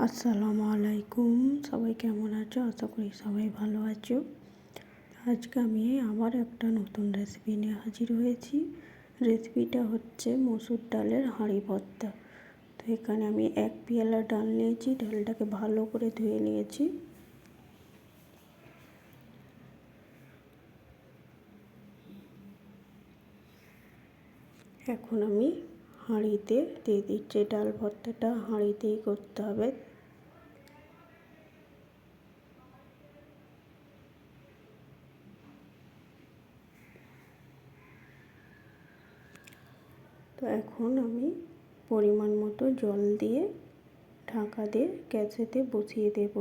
আসসালামু আলাইকুম। সবাই কেমন আছো? আশা করি সবাই ভালো আছো। আজকে আমি আবার একটা নতুন রেসিপি নিয়ে হাজির হয়েছি। রেসিপিটা হচ্ছে মসুর ডালের হাঁড়ি ভর্তা। তো এখানে আমি 1 পেয়ালা ডাল নিয়েছি। ডালটাকে ভালো করে ধুয়ে নিয়েছি। এখন আমি হাঁড়িতে দিয়ে দিচ্ছি। ডাল ভর্তাটা হাঁড়িতেই করতে হবে। তো এখন আমি পরিমাণ মতো জল দিয়ে ঢাকা দিয়ে গ্যাসেতে বসিয়ে দেব।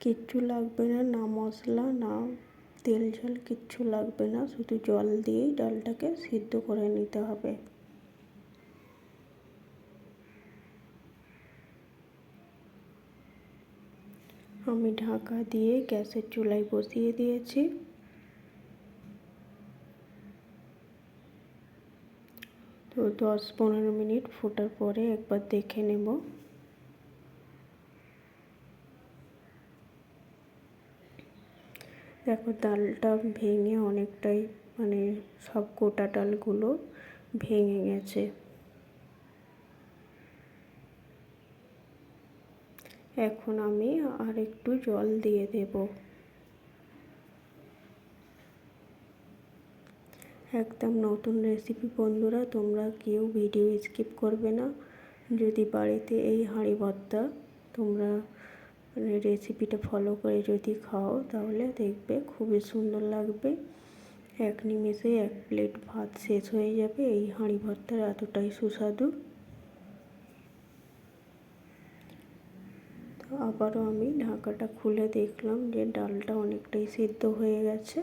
কিচ্ছু লাগবে না, না মশলা না তেল ঝাল কিচ্ছু লাগবে না, শুধু জল দিয়েই ডালটাকে সিদ্ধ করে নিতে হবে। আমি ঢাকা দিয়ে গ্যাসের চুলায় বসিয়ে দিয়েছি। তো 10-15 মিনিট ফোটার পরে একবার দেখে নেব। দেখো ডালটা ভেঙে অনেকটাই সব গোটা ডালগুলো ভেঙে গেছে। এখন আমি আর একটু জল দিয়ে দেব। একদম নতুন রেসিপি বন্ধুরা, তোমরা কেউ ভিডিও স্কিপ করবে না। যদি বাড়িতে এই হাঁড়ি ভর্তা তোমরা রেসিপিটা ফলো করে যদি খাও তাহলে দেখবে খুবই সুন্দর লাগবে। এক নিমেষে 1 প্লেট ভাত শেষ হয়ে যাবে। এই হাঁড়ি ভর্তার এতটাই সুস্বাদু। তো আবারও আমি ঢাকাটা খুলে দেখলাম যে ডালটা অনেকটাই সিদ্ধ হয়ে গেছে।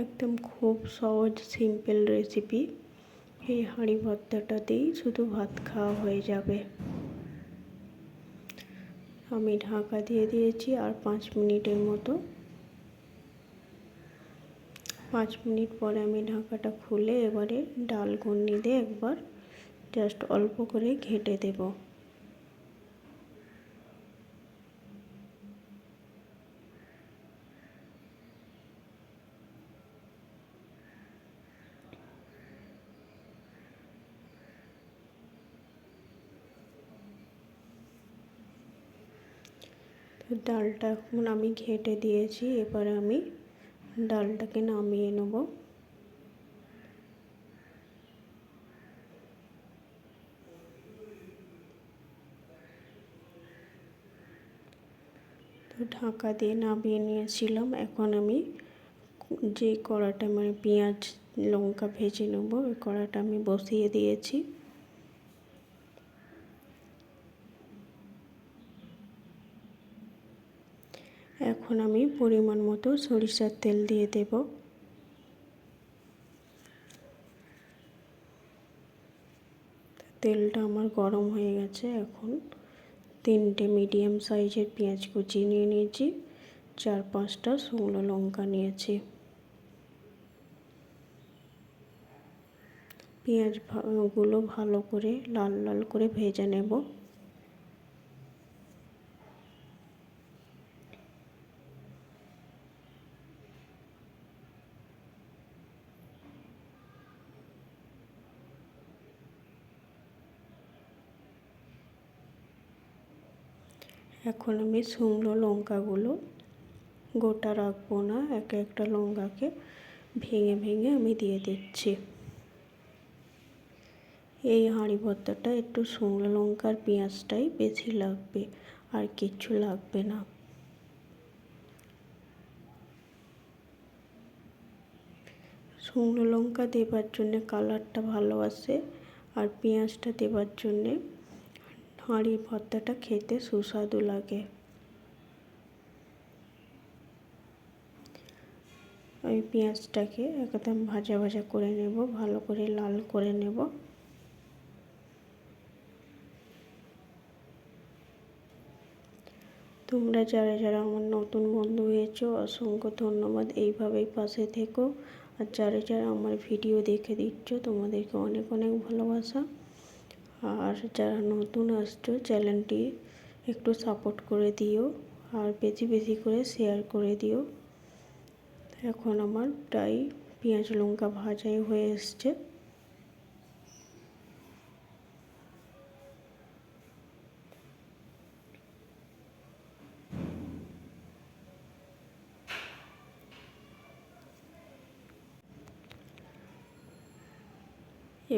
একদম খুব সহজ সিম্পল রেসিপি। এই হাঁড়ি ভর্তাটা দিয়েই শুধু ভাত খাওয়া হয়ে যাবে। আমি ঢাকা দিয়ে দিয়েছি আর 5 মিনিটের মতো। 5 মিনিট পরে আমি ঢাকাটা খুলে এবারে ডাল ঘুটনি দিয়ে একবার জাস্ট অল্প করে ঘেঁটে দেব। তো ডালটা এখন আমি ঘেঁটে দিয়েছি। এবারে আমি ডালটাকে নামিয়ে নেব। তো ঢাকা দিয়ে নামিয়ে নিয়েছিলাম। এখন আমি যে কড়াটা পেঁয়াজ লঙ্কা ভেজে নেব, ওই কড়াটা আমি বসিয়ে দিয়েছি। এখন আমি পরিমাণ মতো সরিষার তেল দিয়ে দেব। তেলটা আমার গরম হয়ে গেছে। এখন 3টে মিডিয়াম সাইজের পেঁয়াজ কুচি নিয়ে নিয়েছি। 4-5টা শুকনো লঙ্কা নিয়েছি। পেঁয়াজগুলো ভালো করে লাল লাল করে ভেজে নেব। এখন আমি শুকনো লঙ্কাগুলো গোটা রাখবো না, একটা লঙ্কাকে ভেঙে ভেঙে আমি দিয়ে দিচ্ছি। এই হাঁড়ি ভর্তাটা একটু শুকনো লঙ্কার পেঁয়াজটাই বেশি লাগবে, আর কিচ্ছু লাগবে না। শুকনো লঙ্কা দেবার জন্যে কালারটা ভালো আসে, আর পেঁয়াজটা দেবার জন্যে হাঁড়ি ভর্তাটা খেতে সুস্বাদু লাগে। আমি পেঁয়াজটাকে একদম ভাজা ভাজা করে নেব, ভালো করে লাল করে নেব। তো তোমরা যারা যারা আমার নতুন বন্ধু হয়েছো অসংখ্য ধন্যবাদ, এইভাবেই পাশে থেকো। আর যারা যারা আমার ভিডিও দেখে দিচ্ছ তোমাদেরকে অনেক অনেক ভালোবাসা। আর যারা নতুন আসছো চ্যানেলটি একটু সাপোর্ট করে দিও আর বেশি বেশি করে শেয়ার করে দিও। এখন আমার প্রায় পেঁয়াজ লঙ্কা ভাজাই হয়ে এসছে।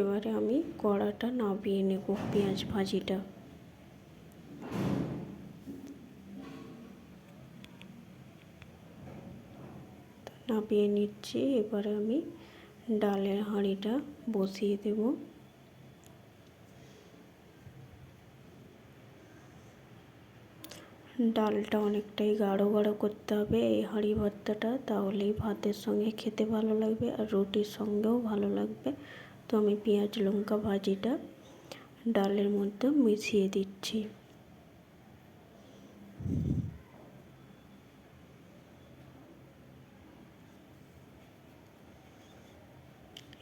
এবারে আমি কড়াটা নামিয়ে নেব পেঁয়াজ ভাজিটা। নামিয়ে নিচ্ছি। এবারে আমি ডালের হাঁড়িটা বসিয়ে দেব। ডালটা অনেকটাই গাঢ় গাঢ় করতে হবে এই হাঁড়ি ভর্তাটা, তাহলেই ভাতের সঙ্গে খেতে ভালো লাগবে আর রুটির সঙ্গেও ভালো লাগবে। তো আমি পেঁয়াজ লঙ্কা ভাজিটা ডালের মধ্যে মিশিয়ে দিচ্ছি।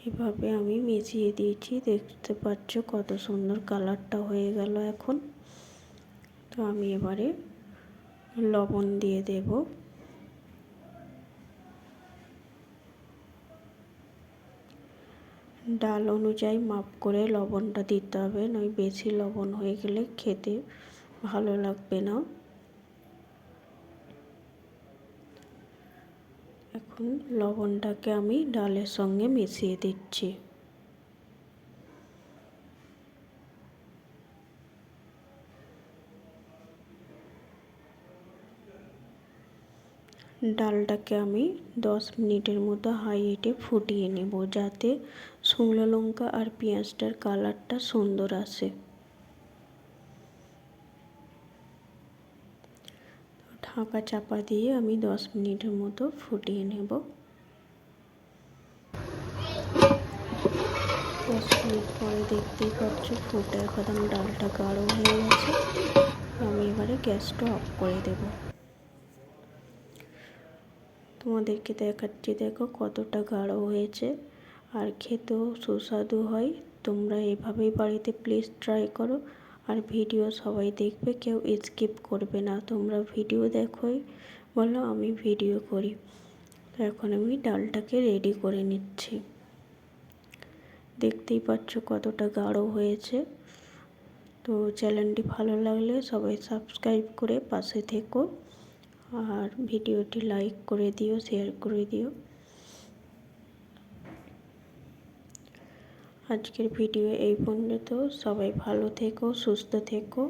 এভাবে আমি মিশিয়ে দিয়েছি, দেখতে পাচ্ছ কত সুন্দর কালারটা হয়ে গেল এখন। তো আমি এবারে লবণ দিয়ে দেব। ডাল অনুযায়ী মাপ করে লবণটা দিতে হবে, নয় বেশি লবণ হয়ে গেলে খেতে ভালো লাগবে না। এখন লবণটাকে আমি ডালের সঙ্গে মিশিয়ে দিচ্ছি। ডালটাকে আমি 10 মিনিটের মতো হাই হিটে ফুটিয়ে নেব, যাতে শুকনো লঙ্কা আর পেঁয়াজটার কালারটা সুন্দর আসে। ঢাকা চাপা দিয়ে আমি 10 মিনিটের মতো ফুটিয়ে নেব। 10 মিনিট পরে দেখতেই পাচ্ছ ফুটে একদম ডালটা গাঢ় হয়ে গেছে। আমি এবারে গ্যাসটা অফ করে দেব। তোমাদেরকে দেখাচ্ছি, দেখো কতটা গাঢ় হয়েছে আর খেতেও সুস্বাদু হয়। তোমরা এভাবেই বাড়িতে প্লিজ ট্রাই করো। আর ভিডিও সবাই দেখবে, কেউ স্কিপ করবে না। তোমরা ভিডিও দেখোই বলো আমি ভিডিও করি। তো এখন আমি ডালটাকে রেডি করে নিচ্ছি। দেখতেই পাচ্ছ কতটা গাঢ় হয়েছে। তো চ্যানেলটি ভালো লাগলে সবাই সাবস্ক্রাইব করে পাশে থেকো আর ভিডিওটি লাইক করে দিও, শেয়ার করে দিও। আজকের ভিডিও এই পর্যন্ত। সবাই ভালো থেকো, সুস্থ থেকো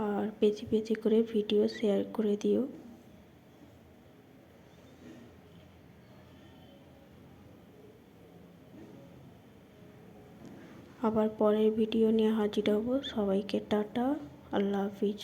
আর বেশি বেশি করে ভিডিও শেয়ার করে দিও। আবার পরের ভিডিও নিয়ে হাজির হব। সবাইকে টাটা, আল্লাহ হাফিজ।